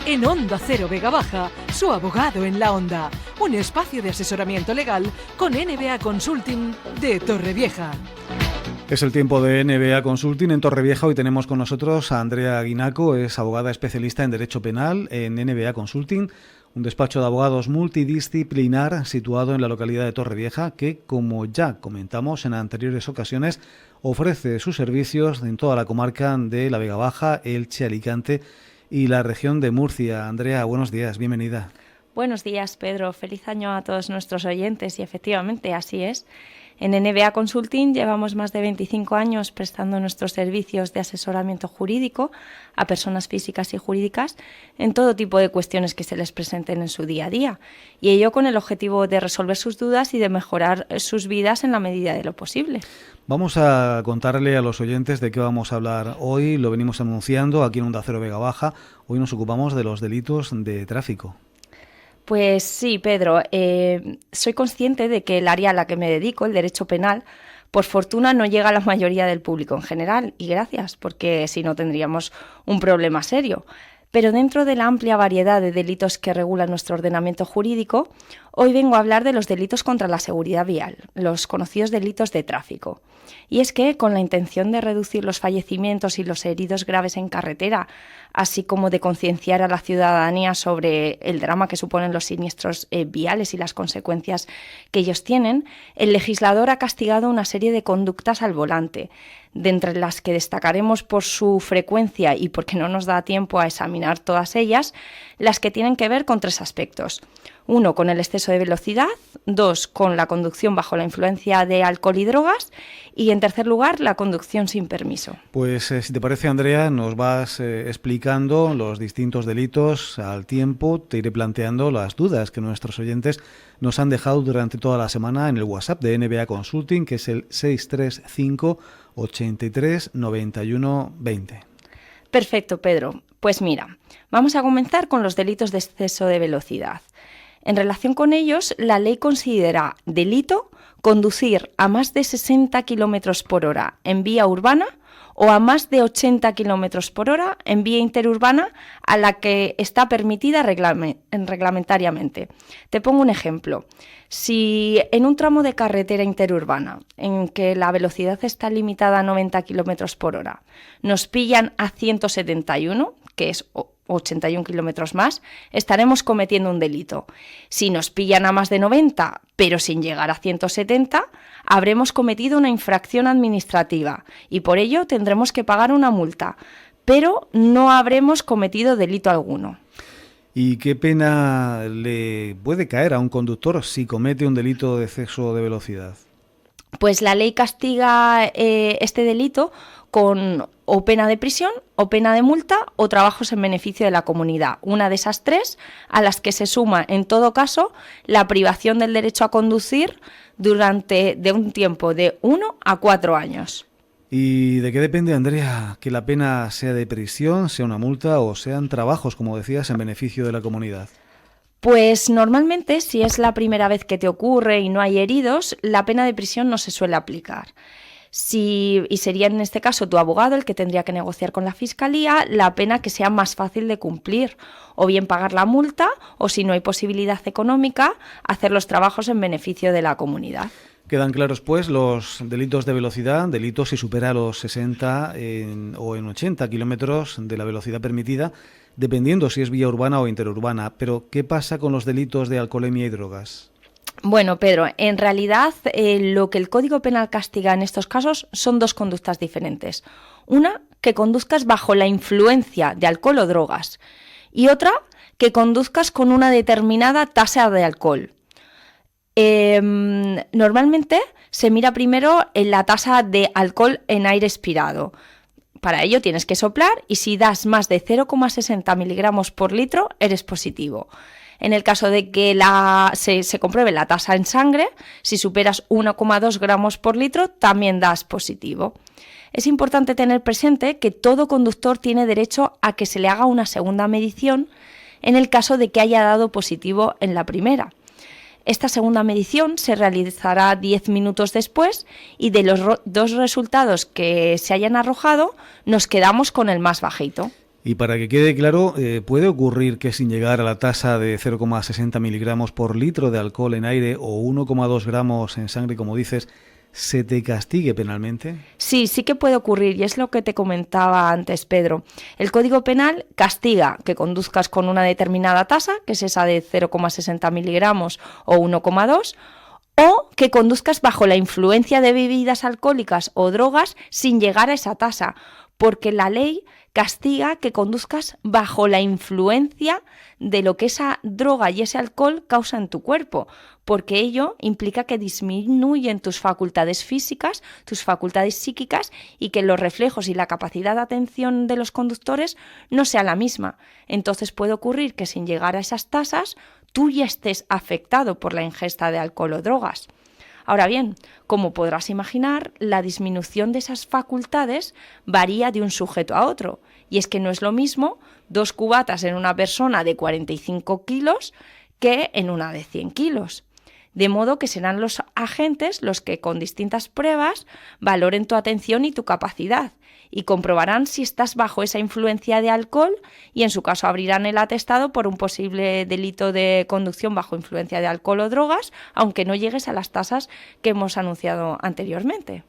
En Onda Cero Vega Baja, su abogado en la onda. Un espacio de asesoramiento legal con NBA Consulting de Torrevieja. Es el tiempo de NBA Consulting en Torrevieja. Hoy tenemos con nosotros a Andrea Guinaco, es abogada especialista en Derecho Penal en NBA Consulting, un despacho de abogados multidisciplinar situado en la localidad de Torrevieja que, como ya comentamos en anteriores ocasiones, ofrece sus servicios en toda la comarca de la Vega Baja, Elche, Alicante y la región de Murcia. Andrea, buenos días, bienvenida. Buenos días, Pedro. Feliz año a todos nuestros oyentes y efectivamente así es. En NBA Consulting llevamos más de 25 años prestando nuestros servicios de asesoramiento jurídico a personas físicas y jurídicas en todo tipo de cuestiones que se les presenten en su día a día, y ello con el objetivo de resolver sus dudas y de mejorar sus vidas en la medida de lo posible. Vamos a contarle a los oyentes de qué vamos a hablar hoy. Lo venimos anunciando aquí en Onda Cero Vega Baja. Hoy nos ocupamos de los delitos de tráfico. Pues sí, Pedro, soy consciente de que el área a la que me dedico, el derecho penal, por fortuna no llega a la mayoría del público en general, y gracias, porque si no tendríamos un problema serio. Pero dentro de la amplia variedad de delitos que regula nuestro ordenamiento jurídico, hoy vengo a hablar de los delitos contra la seguridad vial, los conocidos delitos de tráfico. Y es que, con la intención de reducir los fallecimientos y los heridos graves en carretera, así como de concienciar a la ciudadanía sobre el drama que suponen los siniestros viales y las consecuencias que ellos tienen, el legislador ha castigado una serie de conductas al volante, de entre las que destacaremos por su frecuencia y porque no nos da tiempo a examinar todas ellas, las que tienen que ver con tres aspectos. 1, con el exceso de velocidad; 2, con la conducción bajo la influencia de alcohol y drogas; y en tercer lugar, la conducción sin permiso. Pues si te parece, Andrea, nos vas explicando los distintos delitos al tiempo. Te iré planteando las dudas que nuestros oyentes nos han dejado durante toda la semana en el WhatsApp de NBA Consulting, que es el 635 83 91 20. Perfecto, Pedro. Pues mira, vamos a comenzar con los delitos de exceso de velocidad. En relación con ellos, la ley considera delito conducir a más de 60 km por hora en vía urbana o a más de 80 km por hora en vía interurbana a la que está permitida reglamentariamente. Te pongo un ejemplo. Si en un tramo de carretera interurbana en que la velocidad está limitada a 90 km por hora nos pillan a 171, que es 81 kilómetros más, estaremos cometiendo un delito. Si nos pillan a más de 90, pero sin llegar a 170, habremos cometido una infracción administrativa y por ello tendremos que pagar una multa, pero no habremos cometido delito alguno. ¿Y qué pena le puede caer a un conductor si comete un delito de exceso de velocidad? Pues la ley castiga este delito con o pena de prisión, o pena de multa, o trabajos en beneficio de la comunidad. Una de esas tres, a las que se suma, en todo caso, la privación del derecho a conducir durante un tiempo de 1 a 4 años. ¿Y de qué depende, Andrea, que la pena sea de prisión, sea una multa o sean trabajos, como decías, en beneficio de la comunidad? Pues normalmente, si es la primera vez que te ocurre y no hay heridos, la pena de prisión no se suele aplicar. Y sería en este caso tu abogado el que tendría que negociar con la Fiscalía la pena que sea más fácil de cumplir, o bien pagar la multa, o si no hay posibilidad económica, hacer los trabajos en beneficio de la comunidad. Quedan claros, pues, los delitos de velocidad, delitos si supera los 60 o en 80 kilómetros de la velocidad permitida, dependiendo si es vía urbana o interurbana. Pero, ¿qué pasa con los delitos de alcoholemia y drogas? Bueno, Pedro, en realidad lo que el Código Penal castiga en estos casos son dos conductas diferentes. Una, que conduzcas bajo la influencia de alcohol o drogas, y otra, que conduzcas con una determinada tasa de alcohol. Normalmente se mira primero en la tasa de alcohol en aire expirado. Para ello tienes que soplar y si das más de 0,60 miligramos por litro, eres positivo. En el caso de que se compruebe la tasa en sangre, si superas 1,2 gramos por litro, también das positivo. Es importante tener presente que todo conductor tiene derecho a que se le haga una segunda medición en el caso de que haya dado positivo en la primera. Esta segunda medición se realizará 10 minutos después y de los dos resultados que se hayan arrojado nos quedamos con el más bajito. Y para que quede claro, ¿puede ocurrir que sin llegar a la tasa de 0,60 miligramos por litro de alcohol en aire o 1,2 gramos en sangre, como dices, se te castigue penalmente? Sí, sí que puede ocurrir, y es lo que te comentaba antes, Pedro. El Código Penal castiga que conduzcas con una determinada tasa, que es esa de 0,60 miligramos o 1,2, o que conduzcas bajo la influencia de bebidas alcohólicas o drogas sin llegar a esa tasa, porque la ley castiga que conduzcas bajo la influencia de lo que esa droga y ese alcohol causa en tu cuerpo, porque ello implica que disminuyen tus facultades físicas, tus facultades psíquicas, y que los reflejos y la capacidad de atención de los conductores no sea la misma. Entonces puede ocurrir que sin llegar a esas tasas tú ya estés afectado por la ingesta de alcohol o drogas. Ahora bien, como podrás imaginar, la disminución de esas facultades varía de un sujeto a otro. Y es que no es lo mismo 2 cubatas en una persona de 45 kilos que en una de 100 kilos. De modo que serán los agentes los que con distintas pruebas valoren tu atención y tu capacidad y comprobarán si estás bajo esa influencia de alcohol y en su caso abrirán el atestado por un posible delito de conducción bajo influencia de alcohol o drogas, aunque no llegues a las tasas que hemos anunciado anteriormente.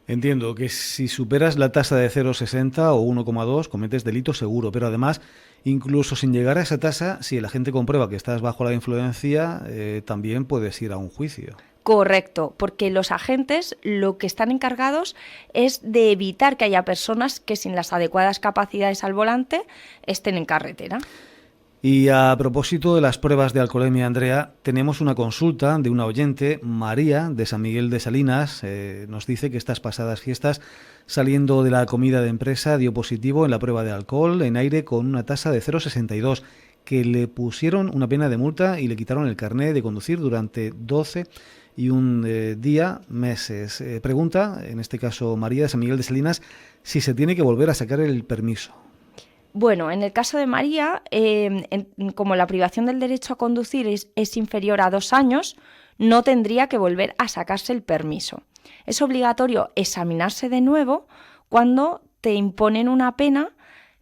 Entiendo que si superas la tasa de 0,60 o 1,2 cometes delito seguro, pero además, incluso sin llegar a esa tasa, si el agente comprueba que estás bajo la influencia, también puedes ir a un juicio. Correcto, porque los agentes lo que están encargados es de evitar que haya personas que sin las adecuadas capacidades al volante estén en carretera. Y a propósito de las pruebas de alcoholemia, Andrea, tenemos una consulta de una oyente, María, de San Miguel de Salinas. Nos dice que estas pasadas fiestas, saliendo de la comida de empresa, dio positivo en la prueba de alcohol en aire con una tasa de 0,62, que le pusieron una pena de multa y le quitaron el carné de conducir durante 12 y un meses. Pregunta, en este caso María de San Miguel de Salinas, si se tiene que volver a sacar el permiso. Bueno, en el caso de María, como la privación del derecho a conducir es inferior a 2 años, no tendría que volver a sacarse el permiso. Es obligatorio examinarse de nuevo cuando te imponen una pena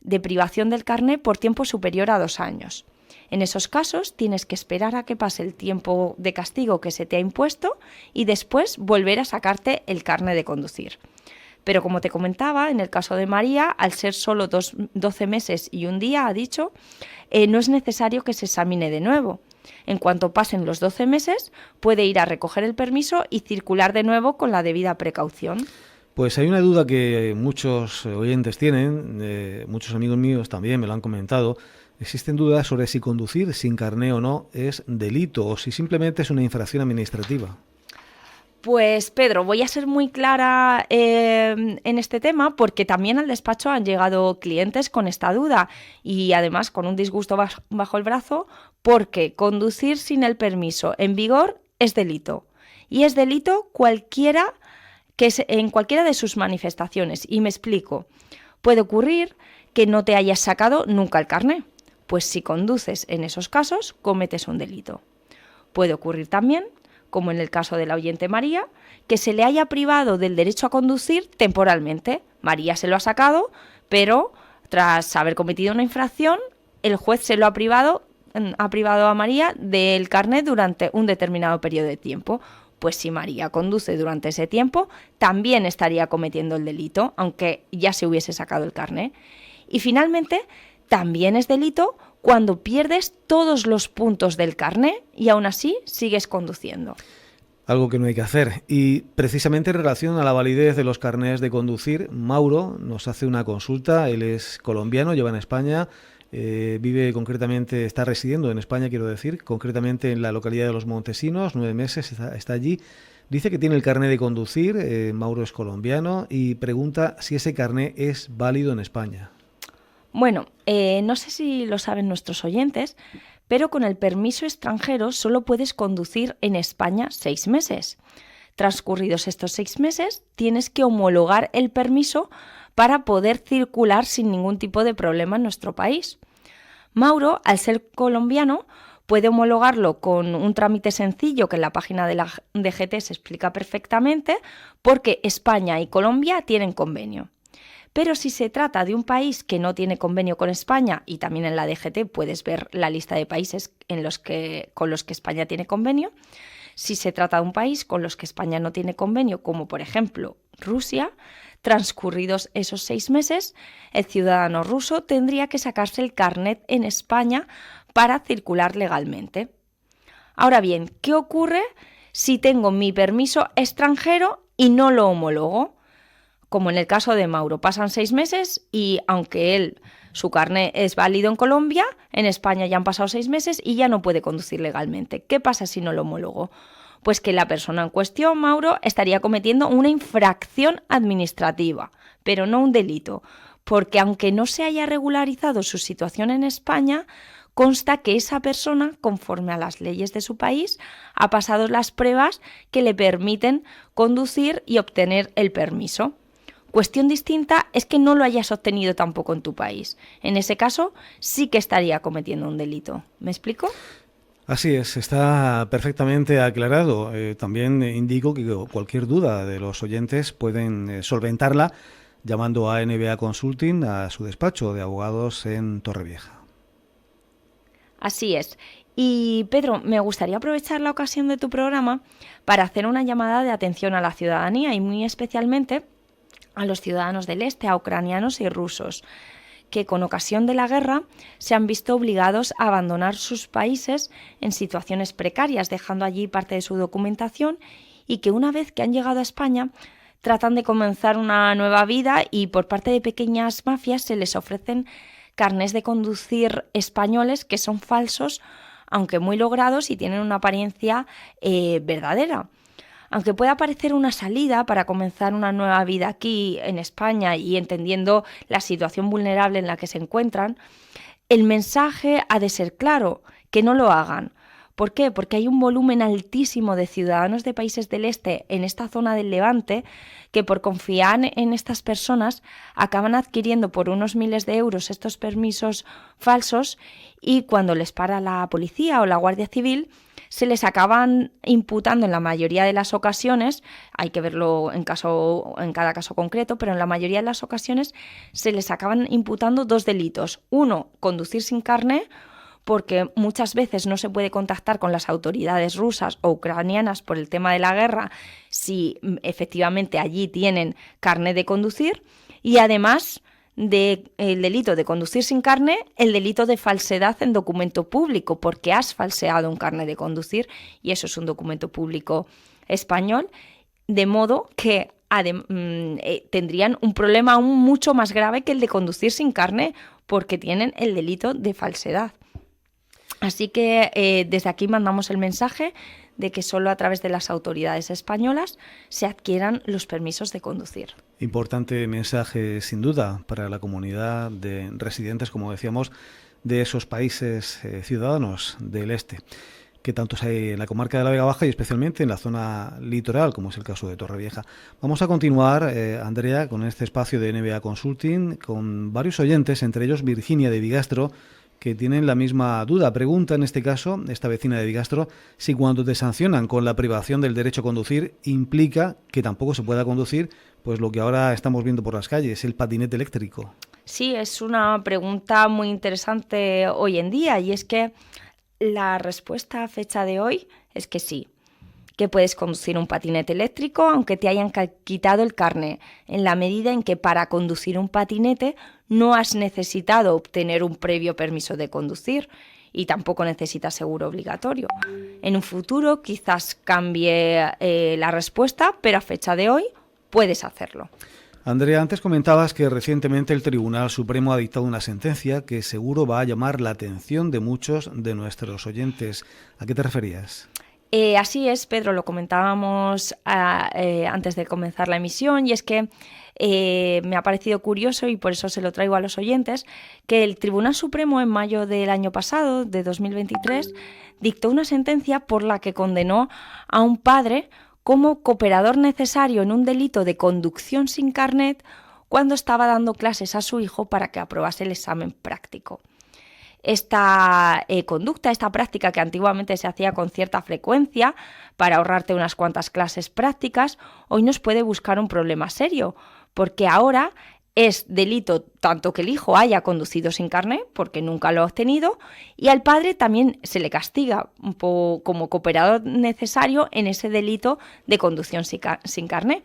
de privación del carné por tiempo superior a 2 años. En esos casos tienes que esperar a que pase el tiempo de castigo que se te ha impuesto y después volver a sacarte el carné de conducir. Pero como te comentaba, en el caso de María, al ser solo 12 meses y un día, ha dicho, no es necesario que se examine de nuevo. En cuanto pasen los 12 meses, puede ir a recoger el permiso y circular de nuevo con la debida precaución. Pues hay una duda que muchos oyentes tienen, muchos amigos míos también me lo han comentado. Existen dudas sobre si conducir sin carné o no es delito o si simplemente es una infracción administrativa. Pues Pedro, voy a ser muy clara en este tema porque también al despacho han llegado clientes con esta duda y además con un disgusto bajo el brazo porque conducir sin el permiso en vigor es delito. Y es delito en cualquiera de sus manifestaciones. Y me explico. Puede ocurrir que no te hayas sacado nunca el carné. Pues si conduces en esos casos, cometes un delito. Puede ocurrir también, como en el caso de la oyente María, que se le haya privado del derecho a conducir temporalmente. María se lo ha sacado, pero tras haber cometido una infracción, el juez se lo ha privado a María del carnet durante un determinado periodo de tiempo. Pues si María conduce durante ese tiempo, también estaría cometiendo el delito, aunque ya se hubiese sacado el carnet. Y finalmente, también es delito cuando pierdes todos los puntos del carné y aún así sigues conduciendo. Algo que no hay que hacer. Y precisamente en relación a la validez de los carnés de conducir, Mauro nos hace una consulta. Él es colombiano, lleva en España, vive concretamente, está residiendo en España, quiero decir, concretamente en la localidad de Los Montesinos, 9 meses, está allí. Dice que tiene el carné de conducir, Mauro es colombiano, y pregunta si ese carné es válido en España. Bueno, no sé si lo saben nuestros oyentes, pero con el permiso extranjero solo puedes conducir en España 6 meses. Transcurridos estos 6 meses, tienes que homologar el permiso para poder circular sin ningún tipo de problema en nuestro país. Mauro, al ser colombiano, puede homologarlo con un trámite sencillo que en la página de la DGT se explica perfectamente, porque España y Colombia tienen convenio. Pero si se trata de un país que no tiene convenio con España, y también en la DGT puedes ver la lista de países con los que España tiene convenio, si se trata de un país con los que España no tiene convenio, como por ejemplo Rusia, transcurridos esos 6 meses, el ciudadano ruso tendría que sacarse el carnet en España para circular legalmente. Ahora bien, ¿qué ocurre si tengo mi permiso extranjero y no lo homologo? Como en el caso de Mauro, pasan 6 meses y aunque su carnet es válido en Colombia, en España ya han pasado 6 meses y ya no puede conducir legalmente. ¿Qué pasa si no lo homologo? Pues que la persona en cuestión, Mauro, estaría cometiendo una infracción administrativa, pero no un delito, porque aunque no se haya regularizado su situación en España, consta que esa persona, conforme a las leyes de su país, ha pasado las pruebas que le permiten conducir y obtener el permiso. Cuestión distinta es que no lo hayas obtenido tampoco en tu país. En ese caso, sí que estaría cometiendo un delito. ¿Me explico? Así es, está perfectamente aclarado. También indico que cualquier duda de los oyentes pueden solventarla llamando a NBA Consulting a su despacho de abogados en Torrevieja. Así es. Y Pedro, me gustaría aprovechar la ocasión de tu programa para hacer una llamada de atención a la ciudadanía y muy especialmente a los ciudadanos del este, a ucranianos y rusos, que con ocasión de la guerra se han visto obligados a abandonar sus países en situaciones precarias, dejando allí parte de su documentación y que una vez que han llegado a España tratan de comenzar una nueva vida y por parte de pequeñas mafias se les ofrecen carnés de conducir españoles que son falsos, aunque muy logrados y tienen una apariencia verdadera. Aunque pueda parecer una salida para comenzar una nueva vida aquí en España y entendiendo la situación vulnerable en la que se encuentran, el mensaje ha de ser claro, que no lo hagan. ¿Por qué? Porque hay un volumen altísimo de ciudadanos de países del este en esta zona del Levante que por confiar en estas personas acaban adquiriendo por unos miles de euros estos permisos falsos y cuando les para la policía o la Guardia Civil se les acaban imputando en la mayoría de las ocasiones, hay que verlo en cada caso concreto, pero en la mayoría de las ocasiones se les acaban imputando 2 delitos. Uno, conducir sin carné, porque muchas veces no se puede contactar con las autoridades rusas o ucranianas por el tema de la guerra si efectivamente allí tienen carné de conducir, y además del delito de conducir sin carné, el delito de falsedad en documento público, porque has falseado un carné de conducir y eso es un documento público español, de modo que tendrían un problema aún mucho más grave que el de conducir sin carné, porque tienen el delito de falsedad. Así que desde aquí mandamos el mensaje de que solo a través de las autoridades españolas se adquieran los permisos de conducir. Importante mensaje, sin duda, para la comunidad de residentes, como decíamos, de esos países ciudadanos del este, que tantos hay en la comarca de la Vega Baja y especialmente en la zona litoral, como es el caso de Torrevieja. Vamos a continuar, Andrea, con este espacio de NBA Consulting, con varios oyentes, entre ellos Virginia de Bigastro, que tienen la misma duda. Pregunta en este caso, esta vecina de Bigastro, si cuando te sancionan con la privación del derecho a conducir implica que tampoco se pueda conducir pues lo que ahora estamos viendo por las calles, el patinete eléctrico. Sí, es una pregunta muy interesante hoy en día y es que la respuesta a fecha de hoy es que sí, que puedes conducir un patinete eléctrico aunque te hayan quitado el carné, en la medida en que para conducir un patinete no has necesitado obtener un previo permiso de conducir y tampoco necesitas seguro obligatorio. En un futuro quizás cambie la respuesta, pero a fecha de hoy puedes hacerlo. Andrea, antes comentabas que recientemente el Tribunal Supremo ha dictado una sentencia que seguro va a llamar la atención de muchos de nuestros oyentes. ¿A qué te referías? Así es, Pedro, lo comentábamos antes de comenzar la emisión y es que me ha parecido curioso y por eso se lo traigo a los oyentes, que el Tribunal Supremo en mayo del año pasado, de 2023, dictó una sentencia por la que condenó a un padre como cooperador necesario en un delito de conducción sin carnet cuando estaba dando clases a su hijo para que aprobase el examen práctico. Esta conducta, esta práctica que antiguamente se hacía con cierta frecuencia para ahorrarte unas cuantas clases prácticas, hoy nos puede buscar un problema serio, porque ahora es delito tanto que el hijo haya conducido sin carné, porque nunca lo ha obtenido, y al padre también se le castiga como cooperador necesario en ese delito de conducción sin carné.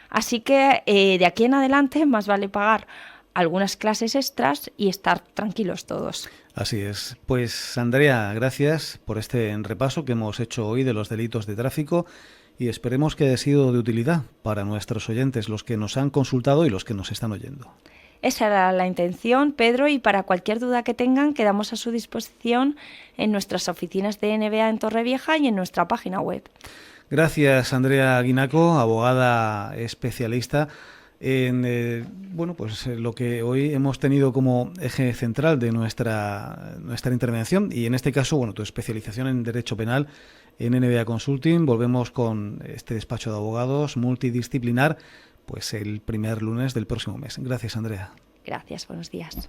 Así que de aquí en adelante más vale pagar algunas clases extras y estar tranquilos todos. Así es. Pues Andrea, gracias por este repaso que hemos hecho hoy de los delitos de tráfico y esperemos que haya sido de utilidad para nuestros oyentes, los que nos han consultado y los que nos están oyendo. Esa era la intención, Pedro, y para cualquier duda que tengan quedamos a su disposición en nuestras oficinas de NBA en Torrevieja y en nuestra página web. Gracias, Andrea Guinaco, abogada especialista en lo que hoy hemos tenido como eje central de nuestra intervención y en este caso, tu especialización en Derecho Penal en NBA Consulting. Volvemos con este despacho de abogados multidisciplinar pues el primer lunes del próximo mes. Gracias, Andrea. Gracias, buenos días.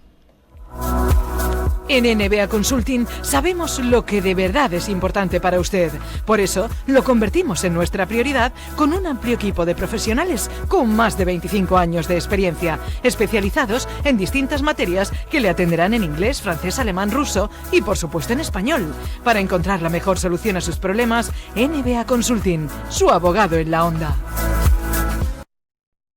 En NBA Consulting sabemos lo que de verdad es importante para usted. Por eso lo convertimos en nuestra prioridad con un amplio equipo de profesionales con más de 25 años de experiencia, especializados en distintas materias que le atenderán en inglés, francés, alemán, ruso y por supuesto en español. Para encontrar la mejor solución a sus problemas, NBA Consulting, su abogado en la onda.